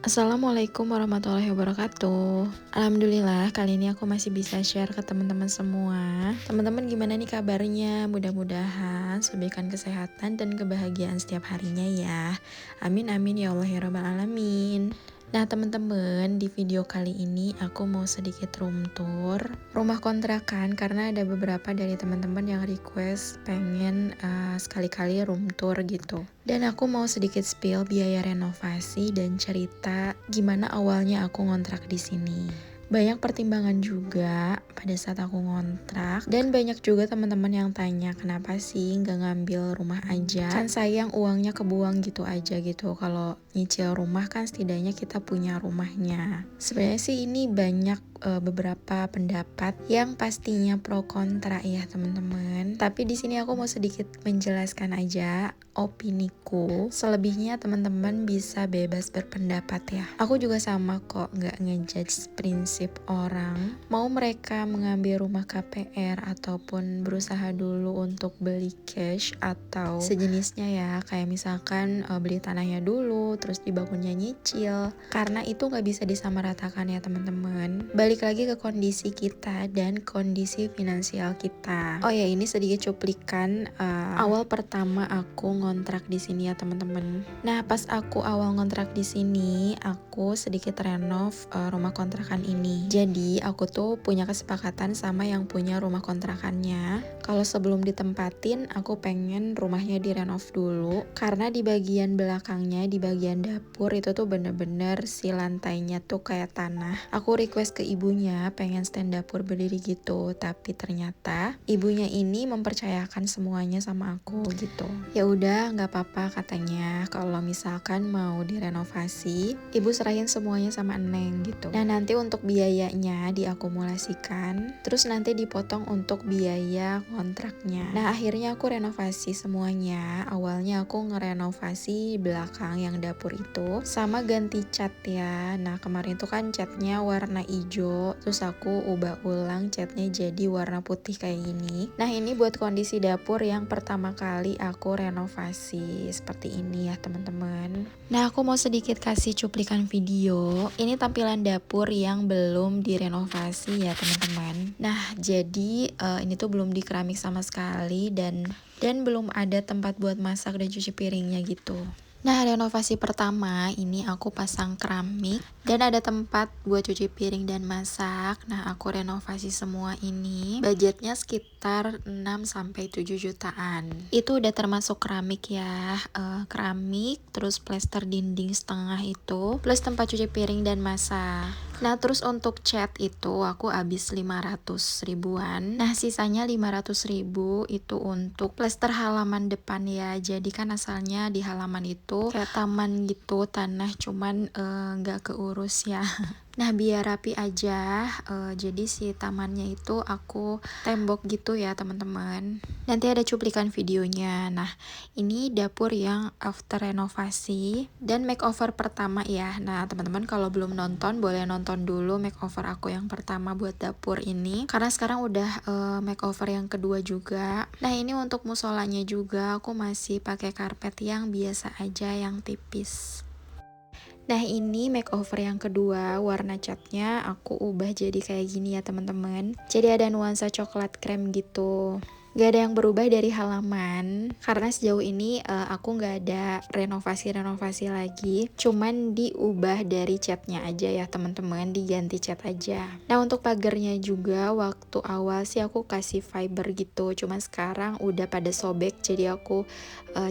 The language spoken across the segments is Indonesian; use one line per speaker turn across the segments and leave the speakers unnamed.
Assalamualaikum warahmatullahi wabarakatuh. Alhamdulillah kali ini aku masih bisa share ke teman-teman semua. Teman-teman gimana nih kabarnya? Mudah-mudahan diberikan kesehatan dan kebahagiaan setiap harinya ya. Amin amin ya Allah ya rabbal alamin. Nah teman-teman, di video kali ini aku mau sedikit room tour rumah kontrakan karena ada beberapa dari teman-teman yang request pengen sekali-kali room tour gitu. Dan aku mau sedikit spill biaya renovasi dan cerita gimana awalnya aku ngontrak di sini. Banyak pertimbangan juga pada saat aku ngontrak, dan banyak juga teman-teman yang tanya kenapa sih nggak ngambil rumah aja, kan sayang uangnya kebuang gitu aja gitu. Kalau nyicil rumah kan setidaknya kita punya rumahnya. Sebenarnya sih ini banyak beberapa pendapat yang pastinya pro kontra ya teman-teman. Tapi di sini aku mau sedikit menjelaskan aja opiniku. Selebihnya teman-teman bisa bebas berpendapat ya. Aku juga sama kok, nggak ngejudge prinsip orang. Mau mereka mengambil rumah KPR ataupun berusaha dulu untuk beli cash atau sejenisnya ya. Kayak misalkan beli tanahnya dulu, terus dibangunnya nyicil. Karena itu nggak bisa disamaratakan ya teman-teman. Balik lagi ke kondisi kita dan kondisi finansial kita. Oh ya, ini sedikit cuplikan awal pertama aku ngontrak di sini ya teman-teman. Nah, pas aku awal ngontrak di sini, aku sedikit renov rumah kontrakan ini. Jadi, aku tuh punya kesepakatan sama yang punya rumah kontrakannya. Kalau sebelum ditempatin, aku pengen rumahnya direnov dulu karena di bagian belakangnya, di bagian dapur itu tuh bener-bener si lantainya tuh kayak tanah. Aku request ke ibunya pengen stand dapur berdiri gitu, tapi ternyata ibunya ini mempercayakan semuanya sama aku gitu. Ya udah, nggak apa-apa katanya. Kalau misalkan mau direnovasi, ibu serahin semuanya sama Eneng gitu. Nah nanti untuk biayanya diakumulasikan, terus nanti dipotong untuk biaya kontraknya. Nah akhirnya aku renovasi semuanya. Awalnya aku ngerenovasi belakang yang dapur itu sama ganti cat ya. Nah kemarin tuh kan catnya warna hijau, terus aku ubah ulang catnya jadi warna putih kayak gini. Nah ini buat kondisi dapur yang pertama kali aku renovasi seperti ini ya teman-teman. Nah aku mau sedikit kasih cuplikan video. Ini tampilan dapur yang belum direnovasi ya teman-teman. Nah jadi ini tuh belum dikeramik sama sekali dan belum ada tempat buat masak dan cuci piringnya gitu. Nah renovasi pertama ini aku pasang keramik dan ada tempat buat cuci piring dan masak. Nah aku renovasi semua ini, budgetnya sekitar 6-7 jutaan. Itu udah termasuk keramik ya, keramik, terus plester dinding setengah itu, plus tempat cuci piring dan masak. Nah terus untuk cat itu aku habis 500 ribuan. Nah sisanya 500 ribu itu untuk plester halaman depan ya. Jadi kan asalnya di halaman itu kayak taman gitu, tanah cuman nggak keurus ya. Nah biar rapi aja, jadi si tamannya itu aku tembok gitu ya teman-teman. Nanti ada cuplikan videonya. Nah ini dapur yang after renovasi dan makeover pertama ya. Nah teman-teman kalau belum nonton boleh nonton dulu makeover aku yang pertama buat dapur ini. Karena sekarang udah makeover yang kedua juga. Nah ini untuk musolanya juga aku masih pakai karpet yang biasa aja yang tipis. Nah ini makeover yang kedua, warna catnya aku ubah jadi kayak gini ya teman-teman. Jadi ada nuansa coklat krem gitu. Gak ada yang berubah dari halaman karena sejauh ini aku gak ada renovasi lagi, cuman diubah dari catnya aja ya teman-teman, diganti cat aja. Nah untuk pagarnya juga waktu awal sih aku kasih fiber gitu, cuman sekarang udah pada sobek jadi aku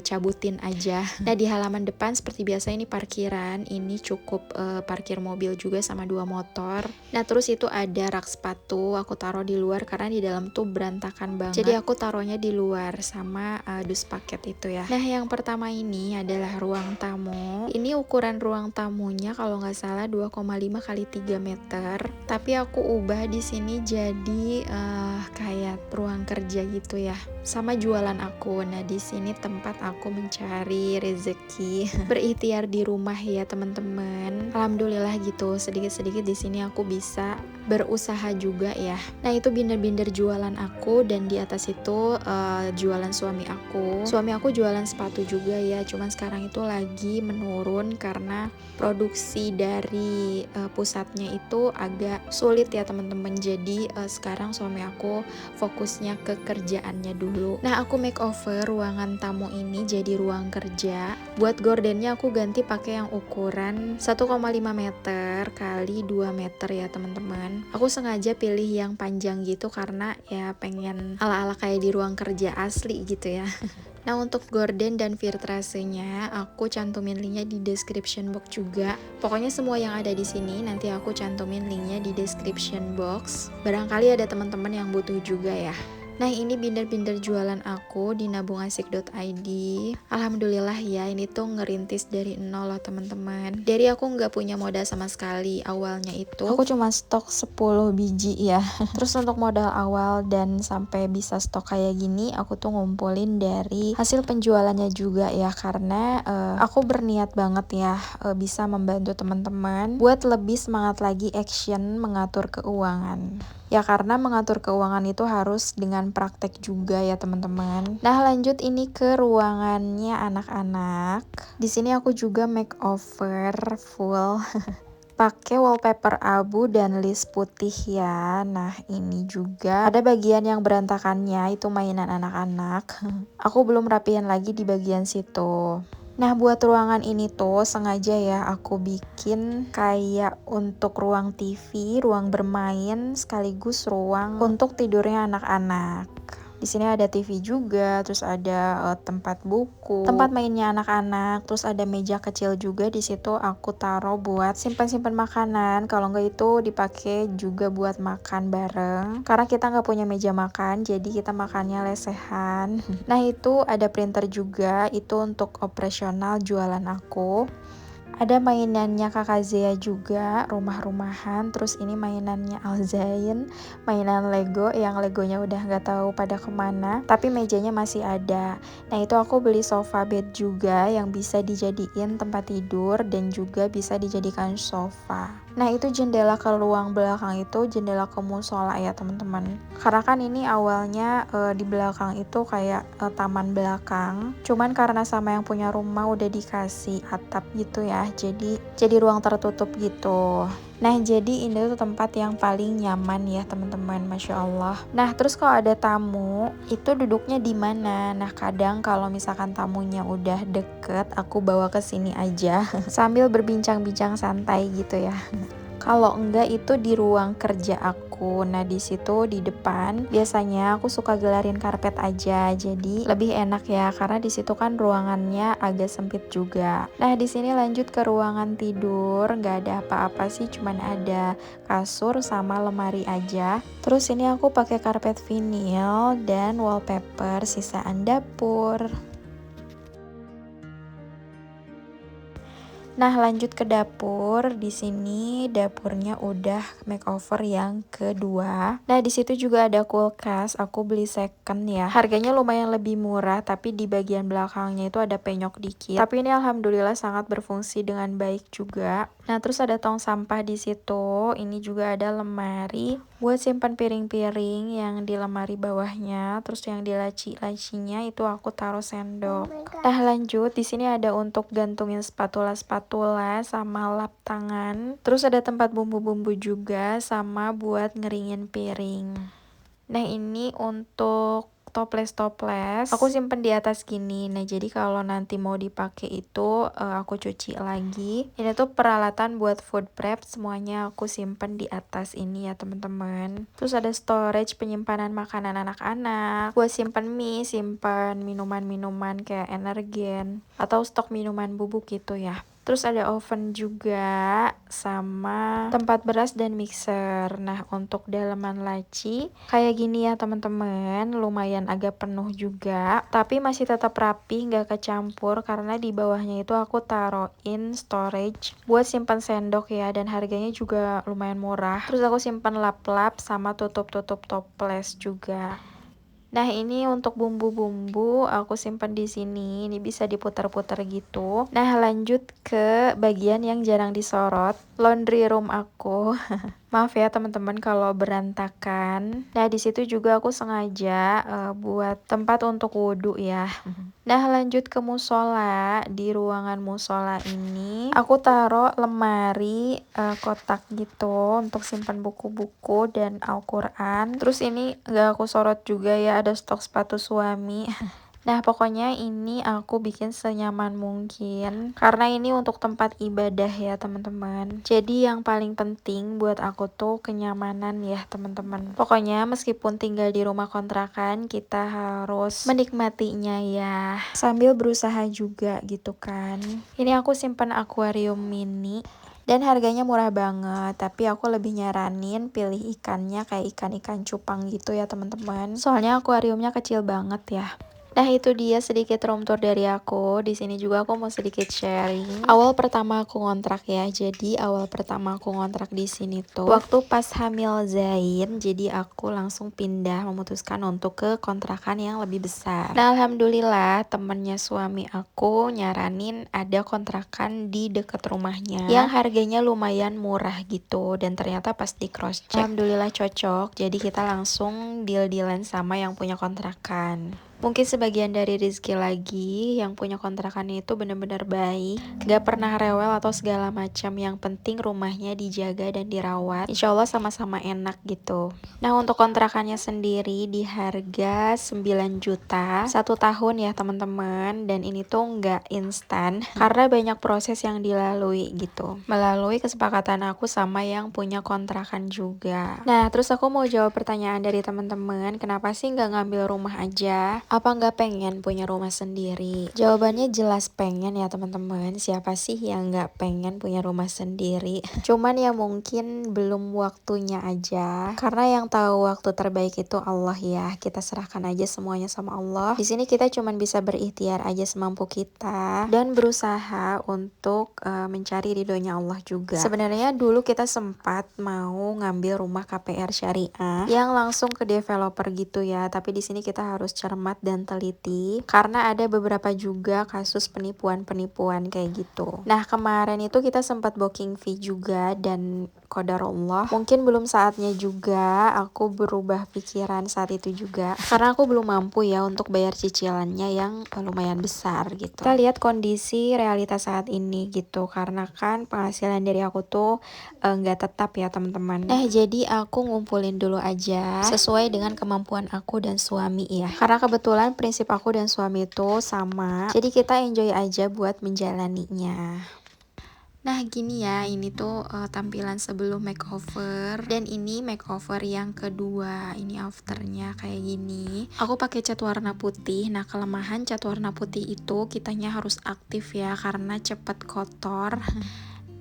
cabutin aja. Nah di halaman depan seperti biasa ini parkiran, ini cukup parkir mobil juga sama 2 motor. Nah terus itu ada rak sepatu aku taruh di luar karena di dalam tuh berantakan banget, jadi aku taruhnya di luar sama dus paket itu ya. Nah yang pertama ini adalah ruang tamu. Ini ukuran ruang tamunya kalau nggak salah 2,5 kali 3 meter, tapi aku ubah di sini jadi kayak ruang kerja gitu ya, sama jualan aku. Nah di sini tempat aku mencari rezeki berikhtiar di rumah ya teman-teman. Alhamdulillah gitu, sedikit-sedikit di sini aku bisa berusaha juga ya. Nah itu binder-binder jualan aku, dan di atas itu jualan suami aku. Suami aku jualan sepatu juga ya, cuman sekarang itu lagi menurun karena produksi dari pusatnya itu agak sulit ya teman-teman. Jadi sekarang suami aku fokusnya ke kerjaannya dulu. Nah aku makeover ruangan tamu ini jadi ruang kerja. Buat gordennya aku ganti pakai yang ukuran 1,5 meter kali 2 meter ya teman-teman. Aku sengaja pilih yang panjang gitu karena ya pengen ala-ala kayak di ruang kerja asli gitu ya. Nah untuk gorden dan filtrasenya aku cantumin linknya di description box juga. Pokoknya semua yang ada di sini nanti aku cantumin linknya di description box. Barangkali ada teman-teman yang butuh juga ya. Nah ini binder-binder jualan aku di nabungasik.id. Alhamdulillah ya, ini tuh ngerintis dari nol loh teman-teman. Dari aku nggak punya modal sama sekali. Awalnya itu aku cuma stok 10 biji ya. Terus untuk modal awal dan sampai bisa stok kayak gini, aku tuh ngumpulin dari hasil penjualannya juga ya. Karena aku berniat banget ya bisa membantu teman-teman buat lebih semangat lagi action mengatur keuangan. Ya karena mengatur keuangan itu harus dengan praktek juga ya teman-teman. Nah lanjut ini ke ruangannya anak-anak. Di sini aku juga makeover full. Pakai wallpaper abu dan list putih ya. Nah ini juga ada bagian yang berantakannya, itu mainan anak-anak. Aku belum rapiin lagi di bagian situ. Nah buat ruangan ini tuh sengaja ya aku bikin kayak untuk ruang TV, ruang bermain, sekaligus ruang untuk tidurnya anak-anak. Di sini ada TV juga, terus ada tempat buku, tempat mainnya anak-anak, terus ada meja kecil juga. Di situ aku taruh buat simpan-simpan makanan. Kalau nggak itu dipakai juga buat makan bareng. Karena kita nggak punya meja makan, jadi kita makannya lesehan. Nah itu ada printer juga, itu untuk operasional jualan aku. Ada mainannya Kakak Zea juga, rumah-rumahan. Terus ini mainannya Alzain, mainan Lego yang Legonya udah nggak tahu pada kemana, tapi mejanya masih ada. Nah itu aku beli sofa bed juga yang bisa dijadiin tempat tidur dan juga bisa dijadikan sofa. Nah itu jendela ke ruang belakang itu jendela ke musola ya teman-teman. Karena kan ini awalnya di belakang itu kayak taman belakang. Cuman karena sama yang punya rumah udah dikasih atap gitu ya. Jadi ruang tertutup gitu. Nah jadi ini tuh tempat yang paling nyaman ya teman-teman, Masya Allah. Nah terus kalau ada tamu itu duduknya di mana? Nah kadang kalau misalkan tamunya udah deket, aku bawa ke sini aja sambil berbincang-bincang santai gitu ya. Kalau enggak itu di ruang kerja aku. Nah di situ di depan biasanya aku suka gelarin karpet aja, jadi lebih enak ya karena di situ kan ruangannya agak sempit juga. Nah di sini lanjut ke ruangan tidur, nggak ada apa-apa sih, cuman ada kasur sama lemari aja. Terus ini aku pakai karpet vinil dan wallpaper sisaan dapur. Nah, lanjut ke dapur. Di sini dapurnya udah makeover yang kedua. Nah, di situ juga ada kulkas. Aku beli second ya. Harganya lumayan lebih murah, tapi di bagian belakangnya itu ada penyok dikit. Tapi ini alhamdulillah sangat berfungsi dengan baik juga. Nah, terus ada tong sampah di situ. Ini juga ada lemari buat simpan piring-piring yang di lemari bawahnya. Terus yang di laci-lacinya itu aku taruh sendok. Nah, lanjut di sini ada untuk gantungin spatula sama lap tangan. Terus ada tempat bumbu-bumbu juga sama buat ngeringin piring. Nah, ini untuk toples aku simpen di atas gini. Nah jadi kalau nanti mau dipakai itu aku cuci lagi. Ini tuh peralatan buat food prep, semuanya aku simpen di atas ini ya teman-teman. Terus ada storage penyimpanan makanan anak-anak, buat simpen mie, simpen minuman-minuman kayak energen atau stok minuman bubuk gitu ya. Terus ada oven juga sama tempat beras dan mixer. Nah untuk dalaman laci kayak gini ya teman-teman, lumayan agak penuh juga, tapi masih tetap rapi, nggak kecampur karena di bawahnya itu aku taruhin storage buat simpan sendok ya, dan harganya juga lumayan murah. Terus aku simpan lap-lap sama tutup-tutup toples juga. Nah ini untuk bumbu-bumbu aku simpan di sini. Ini bisa diputar-putar gitu. Nah lanjut ke bagian yang jarang disorot. laundry room aku. Maaf ya teman-teman kalau berantakan. Nah, di situ juga aku sengaja buat tempat untuk wudhu ya. Nah, lanjut ke musola. Di ruangan musola ini aku taruh lemari kotak gitu untuk simpan buku-buku dan Al-Quran. Terus ini gak aku sorot juga ya, ada stok sepatu suami. Nah, pokoknya ini aku bikin senyaman mungkin karena ini untuk tempat ibadah ya teman-teman. Jadi yang paling penting buat aku tuh kenyamanan ya teman-teman. Pokoknya meskipun tinggal di rumah kontrakan, kita harus menikmatinya ya, sambil berusaha juga gitu kan. Ini aku simpan akuarium mini dan harganya murah banget, tapi aku lebih nyaranin pilih ikannya kayak ikan-ikan cupang gitu ya teman-teman. Soalnya akuariumnya kecil banget ya. Nah, itu dia sedikit room tour dari aku. Di sini juga aku mau sedikit sharing. Awal pertama aku ngontrak ya. Jadi awal pertama aku ngontrak di sini tuh waktu pas hamil Zain. Jadi aku langsung pindah, memutuskan untuk ke kontrakan yang lebih besar. Nah, alhamdulillah temennya suami aku nyaranin ada kontrakan di deket rumahnya yang harganya lumayan murah gitu. Dan ternyata pas di cross check, alhamdulillah cocok. Jadi kita langsung deal-dealan sama yang punya kontrakan. Mungkin sebagian dari rezeki lagi, yang punya kontrakan itu benar-benar baik, gak pernah rewel atau segala macam. Yang penting rumahnya dijaga dan dirawat. Insya Allah sama-sama enak gitu. Nah, untuk kontrakannya sendiri di harga 9 juta 1 tahun ya teman-teman. Dan ini tuh nggak instan karena banyak proses yang dilalui gitu, melalui kesepakatan aku sama yang punya kontrakan juga. Nah, terus aku mau jawab pertanyaan dari teman-teman, kenapa sih nggak ngambil rumah aja? Apa nggak pengen punya rumah sendiri? Jawabannya jelas pengen ya teman-teman. Siapa sih yang nggak pengen punya rumah sendiri? Cuman ya mungkin belum waktunya aja. Karena yang tahu waktu terbaik itu Allah ya. Kita serahkan aja semuanya sama Allah. Di sini kita cuman bisa berikhtiar aja semampu kita dan berusaha untuk mencari ridhonya Allah juga. Sebenarnya dulu kita sempat mau ngambil rumah KPR syariah yang langsung ke developer gitu ya. Tapi di sini kita harus cermat dan teliti karena ada beberapa juga kasus penipuan-penipuan kayak gitu. Nah, kemarin itu kita sempat booking fee juga dan qadarullah mungkin belum saatnya juga aku berubah pikiran saat itu juga karena aku belum mampu ya untuk bayar cicilannya yang lumayan besar gitu. Kita lihat kondisi realitas saat ini gitu karena kan penghasilan dari aku tuh nggak tetap ya teman-teman. Nah, jadi aku ngumpulin dulu aja sesuai dengan kemampuan aku dan suami ya. Karena kebetulan prinsip aku dan suami itu sama. Jadi kita enjoy aja buat menjalaninya. Nah, gini ya, ini tuh tampilan sebelum makeover dan ini makeover yang kedua. Ini afternya kayak gini. Aku pakai cat warna putih. Nah, kelemahan cat warna putih itu kitanya harus aktif ya karena cepet kotor.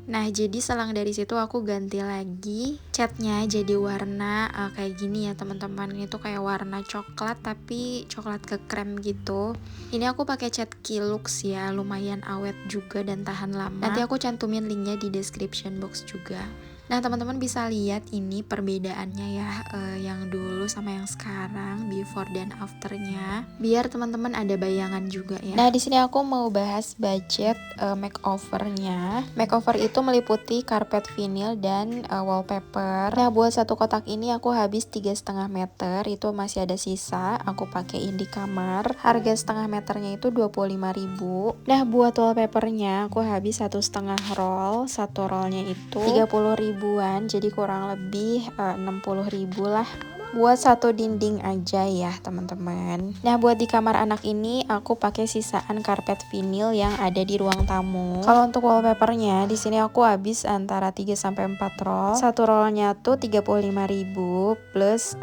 Nah, jadi selang dari situ aku ganti lagi catnya jadi warna kayak gini ya teman-teman. Ini tuh kayak warna coklat tapi coklat ke krem gitu. Ini aku pakai cat Kilux ya, lumayan awet juga dan tahan lama. Nanti aku cantumin linknya di description box juga. Nah, teman-teman bisa lihat ini perbedaannya ya, yang dulu sama yang sekarang, before dan afternya, biar teman-teman ada bayangan juga ya. Nah, di sini aku mau bahas budget makeovernya. Makeover itu meliputi karpet vinil dan wallpaper. Nah, buat satu kotak ini aku habis 3,5 meter, itu masih ada sisa. Aku pakein di kamar. Harga setengah meternya itu 25.000. Nah, buat wallpapernya aku habis 1,5 roll. Satu rollnya itu 30.000. Jadi kurang lebih 60.000 lah buat satu dinding aja ya teman-teman. Nah, buat di kamar anak ini aku pakai sisaan karpet vinil yang ada di ruang tamu. Kalau untuk wallpapernya di sini aku habis antara 3 sampai 4 roll. Satu rollnya tuh 35.000 plus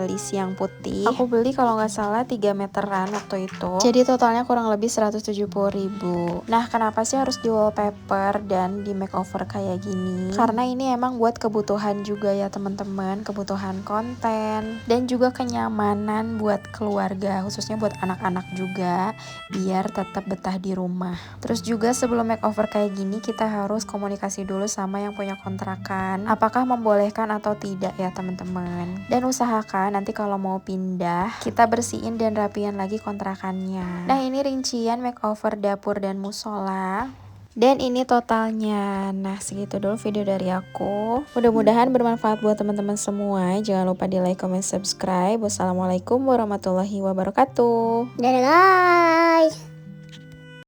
list yang putih. Aku beli kalau nggak salah 3 meteran waktu itu. Jadi totalnya kurang lebih 170.000. Nah, kenapa sih harus di wallpaper dan di makeover kayak gini? Karena ini emang buat kebutuhan juga ya teman-teman, kebutuhan konten dan juga kenyamanan buat keluarga, khususnya buat anak-anak juga biar tetap betah di rumah. Terus juga sebelum makeover kayak gini kita harus komunikasi dulu sama yang punya kontrakan apakah membolehkan atau tidak ya teman-teman. Dan usahakan nanti kalau mau pindah kita bersihin dan rapiin lagi kontrakannya. Nah, ini rincian makeover dapur dan musola. Dan ini totalnya. Nah, segitu dulu video dari aku. Mudah-mudahan bermanfaat buat teman-teman semua. Jangan lupa di like, comment, subscribe. Wassalamualaikum warahmatullahi wabarakatuh.
Dadah guys.